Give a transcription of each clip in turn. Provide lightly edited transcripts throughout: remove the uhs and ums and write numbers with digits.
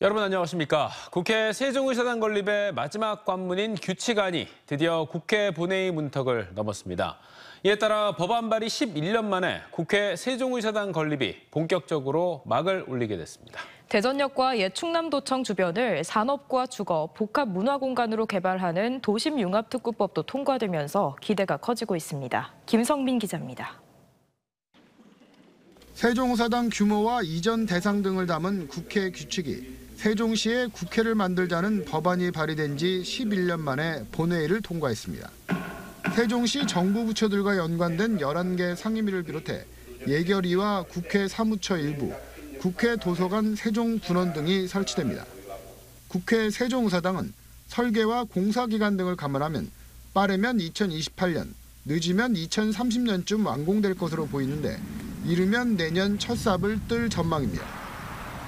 여러분 안녕하십니까. 국회 세종의사당 건립의 마지막 관문인 규칙안이 드디어 국회 본회의 문턱을 넘었습니다. 이에 따라 법안 발의 11년 만에 국회 세종의사당 건립이 본격적으로 막을 올리게 됐습니다. 대전역과 옛 충남도청 주변을 산업과 주거, 복합 문화공간으로 개발하는 도심융합특구법도 통과되면서 기대가 커지고 있습니다. 김성민 기자입니다. 세종의사당 규모와 이전 대상 등을 담은 국회 규칙이 세종시에 국회를 만들자는 법안이 발의된 지 11년 만에 본회의를 통과했습니다. 세종시 정부 부처들과 연관된 11개 상임위를 비롯해 예결위와 국회 사무처 일부, 국회 도서관 세종분원 등이 설치됩니다. 국회 세종의사당은 설계와 공사기간 등을 감안하면 빠르면 2028년, 늦으면 2030년쯤 완공될 것으로 보이는데 이르면 내년 첫 삽을 뜰 전망입니다.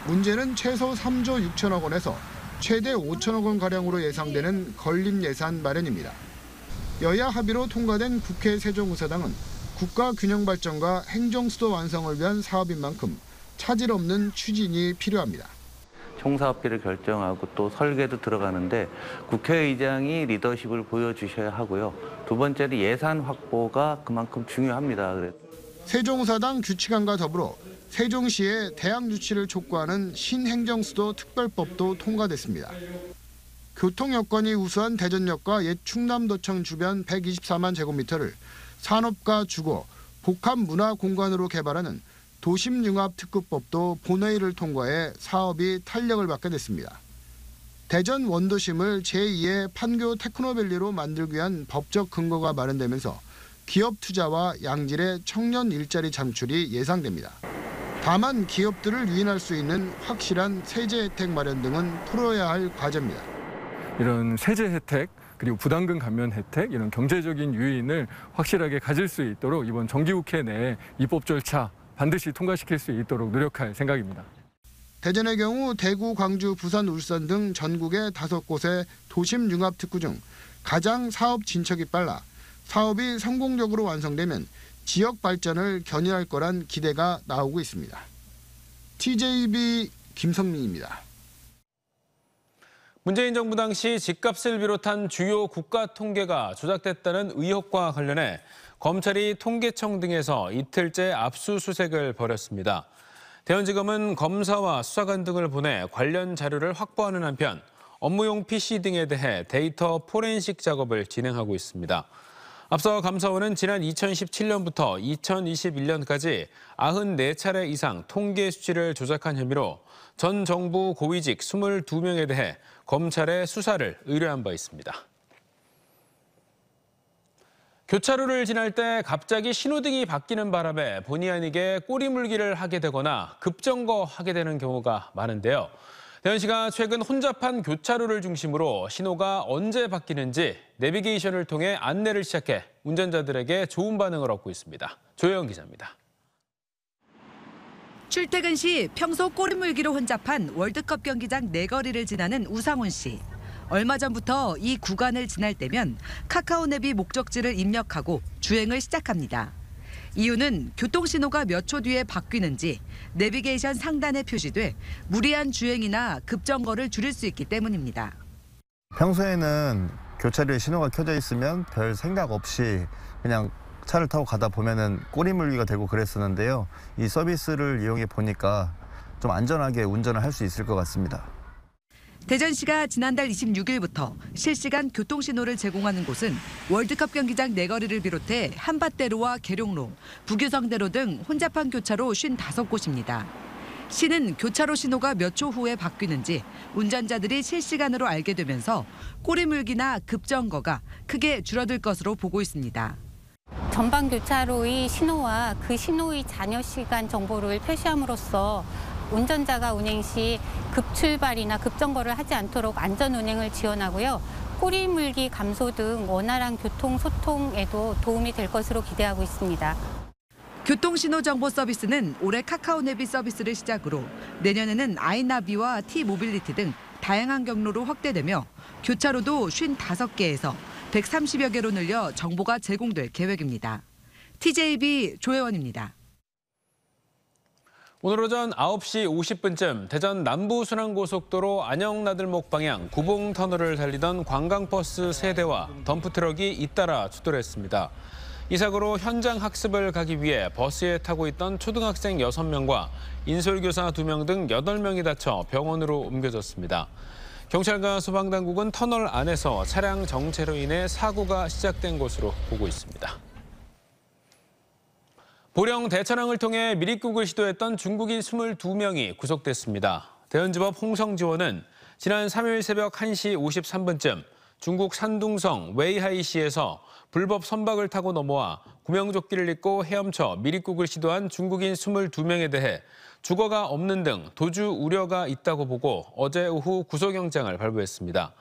문제는 최소 3조 6천억 원에서 최대 5천억 원가량으로 예상되는 건립 예산 마련입니다. 여야 합의로 통과된 국회 세종의사당은 국가 균형 발전과 행정수도 완성을 위한 사업인 만큼 차질 없는 추진이 필요합니다. 총사업비를 결정하고 또 설계도 들어가는데 국회의장이 리더십을 보여주셔야 하고요. 두 번째는 예산 확보가 그만큼 중요합니다. 세종의사당 규칙안과 더불어 세종시에 대학 유치를 촉구하는 신행정수도 특별법도 통과됐습니다. 교통 여건이 우수한 대전역과 옛 충남도청 주변 124만 제곱미터를 산업과 주거, 복합 문화 공간으로 개발하는 도심융합특구법도 본회의를 통과해 사업이 탄력을 받게 됐습니다. 대전 원도심을 제2의 판교 테크노밸리로 만들기 위한 법적 근거가 마련되면서 기업 투자와 양질의 청년 일자리 창출이 예상됩니다. 다만 기업들을 유인할 수 있는 확실한 세제 혜택 마련 등은 풀어야 할 과제입니다. 이런 세제 혜택 그리고 부담금 감면 혜택 이런 경제적인 유인을 확실하게 가질 수 있도록 이번 정기국회 내에 입법 절차 반드시 통과시킬 수 있도록 노력할 생각입니다. 대전의 경우 대구, 광주, 부산, 울산 등 전국의 5곳의 도심융합특구 중 가장 사업 진척이 빨라 사업이 성공적으로 완성되면 지역 발전을 견인할 거란 기대가 나오고 있습니다. TJB 김성민입니다. 문재인 정부 당시 집값을 비롯한 주요 국가 통계가 조작됐다는 의혹과 관련해 검찰이 통계청 등에서 이틀째 압수수색을 벌였습니다. 대원지검은 검사와 수사관 등을 보내 관련 자료를 확보하는 한편 업무용 PC 등에 대해 데이터 포렌식 작업을 진행하고 있습니다. 앞서 감사원은 지난 2017년부터 2021년까지 94차례 이상 통계 수치를 조작한 혐의로 전 정부 고위직 22명에 대해 검찰에 수사를 의뢰한 바 있습니다. 교차로를 지날 때 갑자기 신호등이 바뀌는 바람에 본의 아니게 꼬리물기를 하게 되거나 급정거하게 되는 경우가 많은데요. 대전시가 최근 혼잡한 교차로를 중심으로 신호가 언제 바뀌는지 내비게이션을 통해 안내를 시작해 운전자들에게 좋은 반응을 얻고 있습니다. 조혜영 기자입니다. 출퇴근 시 평소 꼬리물기로 혼잡한 월드컵 경기장 내거리를 지나는 우상훈 씨. 얼마 전부터 이 구간을 지날 때면 카카오냅이 목적지를 입력하고 주행을 시작합니다. 이유는 교통신호가 몇 초 뒤에 바뀌는지 내비게이션 상단에 표시돼 무리한 주행이나 급정거를 줄일 수 있기 때문입니다. 평소에는 교차로에 신호가 켜져 있으면 별 생각 없이 그냥 차를 타고 가다 보면은 꼬리물기가 되고 그랬었는데요. 이 서비스를 이용해 보니까 좀 안전하게 운전을 할 수 있을 것 같습니다. 대전시가 지난달 26일부터 실시간 교통신호를 제공하는 곳은 월드컵 경기장 내거리를 비롯해 한밭대로와 계룡로, 부규성대로 등 혼잡한 교차로 55곳입니다. 시는 교차로 신호가 몇 초 후에 바뀌는지 운전자들이 실시간으로 알게 되면서 꼬리물기나 급정거가 크게 줄어들 것으로 보고 있습니다. 전방 교차로의 신호와 그 신호의 잔여 시간 정보를 표시함으로써 운전자가 운행 시 급출발이나 급정거를 하지 않도록 안전운행을 지원하고요. 꼬리물기 감소 등 원활한 교통소통에도 도움이 될 것으로 기대하고 있습니다. 교통신호정보 서비스는 올해 카카오네비 서비스를 시작으로 내년에는 아이나비와 T모빌리티 등 다양한 경로로 확대되며 교차로도 55개에서 130여 개로 늘려 정보가 제공될 계획입니다. TJB 조혜원입니다. 오늘 오전 9시 50분쯤 대전 남부순환고속도로 안영나들목 방향 구봉터널을 달리던 관광버스 3대와 덤프트럭이 잇따라 추돌했습니다. 이 사고로 현장 학습을 가기 위해 버스에 타고 있던 초등학생 6명과 인솔교사 2명 등 8명이 다쳐 병원으로 옮겨졌습니다. 경찰과 소방당국은 터널 안에서 차량 정체로 인해 사고가 시작된 것으로 보고 있습니다. 보령 대천항을 통해 미립국을 시도했던 중국인 22명이 구속됐습니다. 대연지법 홍성지원은 지난 3일 새벽 1시 53분쯤 중국 산둥성 웨이하이시에서 불법 선박을 타고 넘어와 구명조끼를 입고 헤엄쳐 미립국을 시도한 중국인 22명에 대해 주거가 없는 등 도주 우려가 있다고 보고 어제 오후 구속영장을 발부했습니다.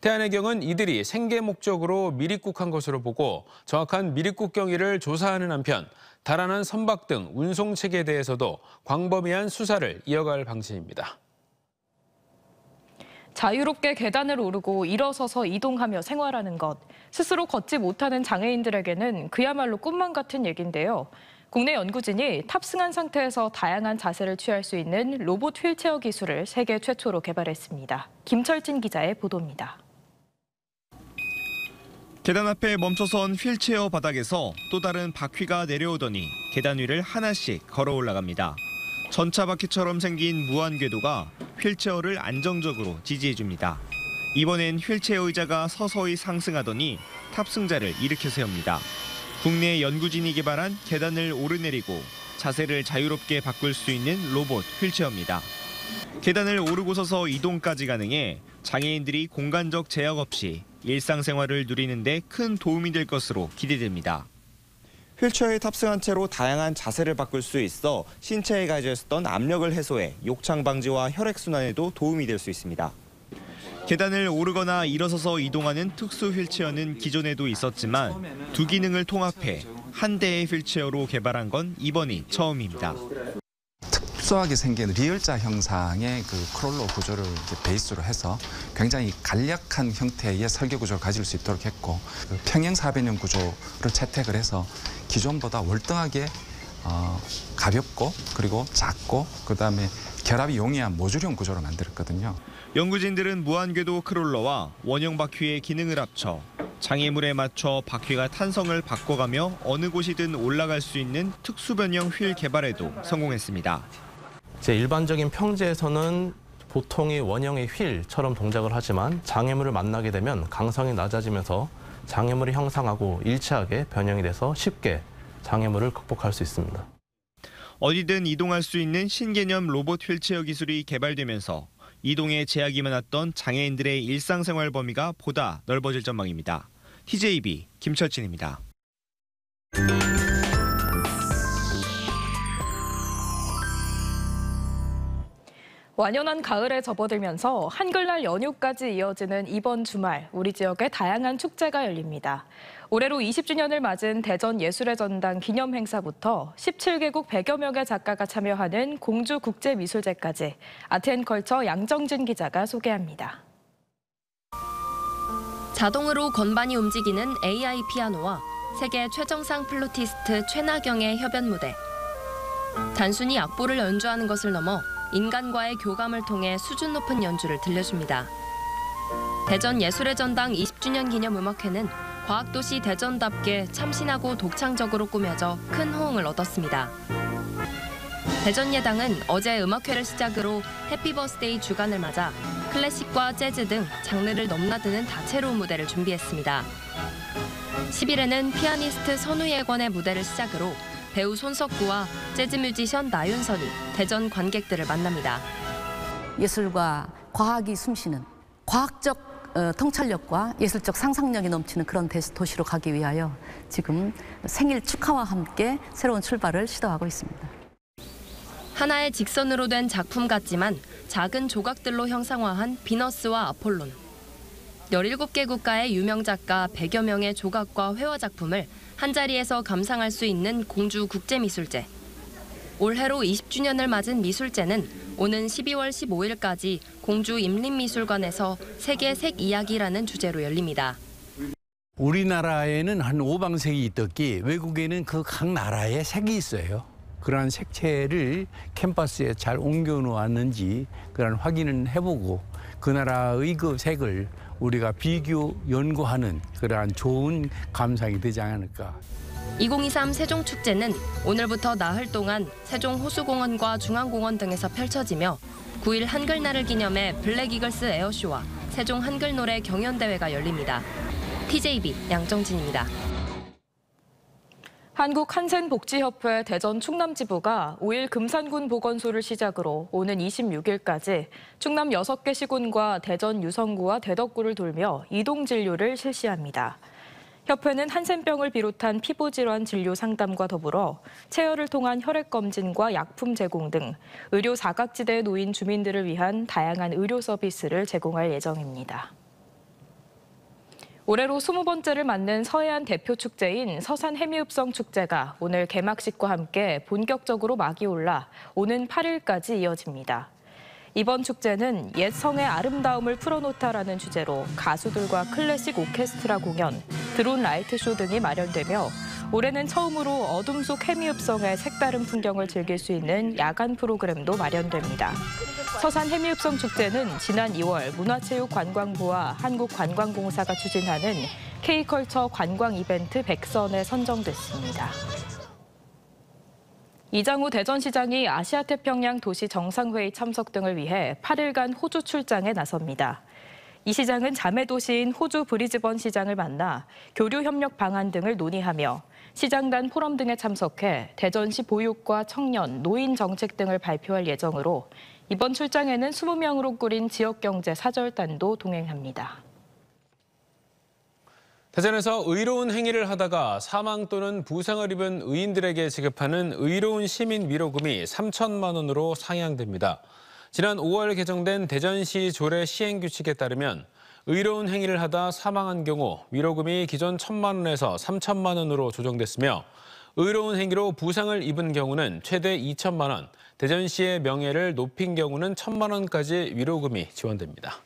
대한해경은 이들이 생계 목적으로 미립국한 것으로 보고 정확한 미립국 경위를 조사하는 한편 달아난 선박 등 운송책에 대해서도 광범위한 수사를 이어갈 방침입니다. 자유롭게 계단을 오르고 일어서서 이동하며 생활하는 것, 스스로 걷지 못하는 장애인들에게는 그야말로 꿈만 같은 얘기인데요. 국내 연구진이 탑승한 상태에서 다양한 자세를 취할 수 있는 로봇 휠체어 기술을 세계 최초로 개발했습니다. 김철진 기자의 보도입니다. 계단 앞에 멈춰선 휠체어 바닥에서 또 다른 바퀴가 내려오더니 계단 위를 하나씩 걸어 올라갑니다. 전차 바퀴처럼 생긴 무한궤도가 휠체어를 안정적으로 지지해줍니다. 이번엔 휠체어 의자가 서서히 상승하더니 탑승자를 일으켜 세웁니다. 국내 연구진이 개발한 계단을 오르내리고 자세를 자유롭게 바꿀 수 있는 로봇 휠체어입니다. 계단을 오르고 서서 이동까지 가능해 장애인들이 공간적 제약 없이 일상생활을 누리는 데 큰 도움이 될 것으로 기대됩니다. 휠체어에 탑승한 채로 다양한 자세를 바꿀 수 있어 신체에 가해졌던 압력을 해소해 욕창 방지와 혈액순환에도 도움이 될 수 있습니다. 계단을 오르거나 일어서서 이동하는 특수 휠체어는 기존에도 있었지만 두 기능을 통합해 한 대의 휠체어로 개발한 건 이번이 처음입니다. 특수하게 생긴 리얼자 형상의 그 크롤러 구조를 베이스로 해서 굉장히 간략한 형태의 설계 구조를 가질 수 있도록 했고 평행 사변형 구조를 채택을 해서 기존보다 월등하게 가볍고 그리고 작고 그다음에 결합이 용이한 모듈형 구조로 만들었거든요. 연구진들은 무한궤도 크롤러와 원형 바퀴의 기능을 합쳐 장애물에 맞춰 바퀴가 탄성을 바꿔가며 어느 곳이든 올라갈 수 있는 특수변형 휠 개발에도 성공했습니다. 일반적인 평지에서는 보통의 원형의 휠처럼 동작을 하지만 장애물을 만나게 되면 강성이 낮아지면서 장애물이 형상하고 일치하게 변형이 돼서 쉽게 장애물을 극복할 수 있습니다. 어디든 이동할 수 있는 신개념 로봇 휠체어 기술이 개발되면서 이동에 제약이 많았던 장애인들의 일상생활 범위가 보다 넓어질 전망입니다. TJB 김철진입니다. 완연한 가을에 접어들면서 한글날 연휴까지 이어지는 이번 주말, 우리 지역에 다양한 축제가 열립니다. 올해로 20주년을 맞은 대전 예술의 전당 기념 행사부터 17개국 100여 명의 작가가 참여하는 공주국제미술제까지 아트앤컬처 양정진 기자가 소개합니다. 자동으로 건반이 움직이는 AI 피아노와 세계 최정상 플루티스트 최나경의 협연 무대. 단순히 악보를 연주하는 것을 넘어 인간과의 교감을 통해 수준 높은 연주를 들려줍니다. 대전 예술의 전당 20주년 기념 음악회는 과학도시 대전답게 참신하고 독창적으로 꾸며져 큰 호응을 얻었습니다. 대전예당은 어제 음악회를 시작으로 해피버스데이 주간을 맞아 클래식과 재즈 등 장르를 넘나드는 다채로운 무대를 준비했습니다. 10일에는 피아니스트 선우예권의 무대를 시작으로 배우 손석구와 재즈 뮤지션 나윤선이 대전 관객들을 만납니다. 예술과 과학이 숨쉬는 과학적 통찰력과 예술적 상상력이 넘치는 그런 도시로 가기 위하여 지금 생일 축하와 함께 새로운 출발을 시도하고 있습니다. 하나의 직선으로 된 작품 같지만 작은 조각들로 형상화한 비너스와 아폴론. 17개 국가의 유명 작가 100여 명의 조각과 회화 작품을 한자리에서 감상할 수 있는 공주국제미술제. 올해로 20주년을 맞은 미술제는 오는 12월 15일까지 공주 임림미술관에서 세계 색 이야기라는 주제로 열립니다. 우리나라에는 한 5방색이 있듯이 외국에는 그 각 나라의 색이 있어요. 그러한 색채를 캔버스에 잘 옮겨 놓았는지 그런 확인을 해보고 그 나라의 그 색을 우리가 비교 연구하는 그러한 좋은 감상이 되지 않을까. 2023 세종축제는 오늘부터 나흘 동안 세종 호수공원과 중앙공원 등에서 펼쳐지며 9일 한글날을 기념해 블랙이글스 에어쇼와 세종 한글노래 경연대회가 열립니다. TJB 양정진입니다. 한국한센복지협회 대전 충남지부가 5일 금산군 보건소를 시작으로 오는 26일까지 충남 6개 시군과 대전 유성구와 대덕구를 돌며 이동진료를 실시합니다. 협회는 한센병을 비롯한 피부질환 진료 상담과 더불어 체열을 통한 혈액검진과 약품 제공 등 의료 사각지대에 놓인 주민들을 위한 다양한 의료 서비스를 제공할 예정입니다. 올해로 20번째를 맞는 서해안 대표 축제인 서산 해미읍성 축제가 오늘 개막식과 함께 본격적으로 막이 올라 오는 8일까지 이어집니다. 이번 축제는 옛 성의 아름다움을 풀어놓다라는 주제로 가수들과 클래식 오케스트라 공연, 드론 라이트쇼 등이 마련되며 올해는 처음으로 어둠 속 해미읍성의 색다른 풍경을 즐길 수 있는 야간 프로그램도 마련됩니다. 서산 해미읍성 축제는 지난 2월 문화체육관광부와 한국관광공사가 추진하는 K컬처 관광 이벤트 100선에 선정됐습니다. 이장우 대전시장이 아시아태평양 도시 정상회의 참석 등을 위해 8일간 호주 출장에 나섭니다. 이 시장은 자매 도시인 호주 브리즈번 시장을 만나 교류 협력 방안 등을 논의하며 시장 간 포럼 등에 참석해 대전시 보육과 청년, 노인 정책 등을 발표할 예정으로 이번 출장에는 20명으로 꾸린 지역경제 사절단도 동행합니다. 대전에서 의로운 행위를 하다가 사망 또는 부상을 입은 의인들에게 지급하는 의로운 시민 위로금이 3천만 원으로 상향됩니다. 지난 5월 개정된 대전시 조례 시행 규칙에 따르면 의로운 행위를 하다 사망한 경우 위로금이 기존 1,000만 원에서 3천만 원으로 조정됐으며 의로운 행위로 부상을 입은 경우는 최대 2천만 원, 대전시의 명예를 높인 경우는 1,000만 원까지 위로금이 지원됩니다.